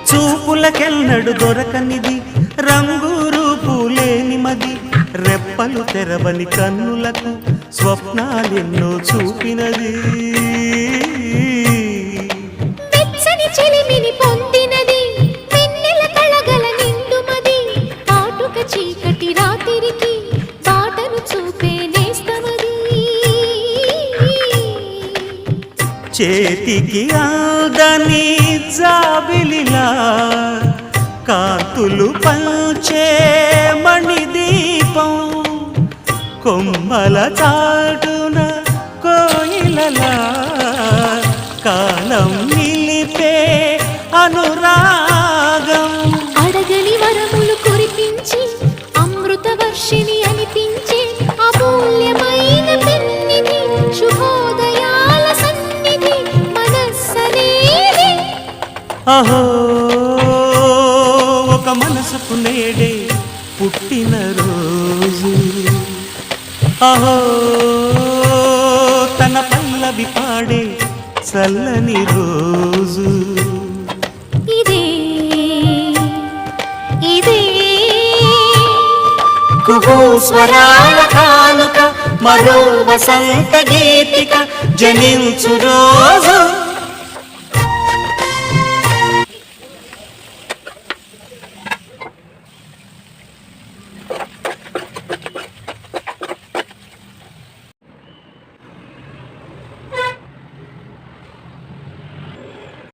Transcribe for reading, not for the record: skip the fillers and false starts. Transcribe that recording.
చూపులకెన్నడు దొరకనిది రంగు రూపు లేని మది రెప్పలు తెరవని కన్నులకు స్వప్నాలెన్నో చూపినది వెచ్చని చెలిమిని పొందినది వెన్నెల కళగల నిండుమది పాటుక చీకటి రాత్రికి బాటను చూపే నేస్తమది చేతికి ఆదని జాబిలిలా కాంతులు పంచే మణిదీపం కొమ్మల చాటున కోయిలలా కాలం నిలిపే అనురాగం అడగని వరములు కురిపించి అమృత వర్షిణి అనిపించే అమూల్యమైన పెన్నిధి శుభోదయాల సన్నిధి మనస్సనేది అహో ఒక మనసుకు నేడే పుట్టిన రోజు అహో తన పల్లవి పాడే చల్లని రోజు ఇదే ఇదే కుహూ స్వరాల కానుక మరో వసంత గీతిక జనించు రోజు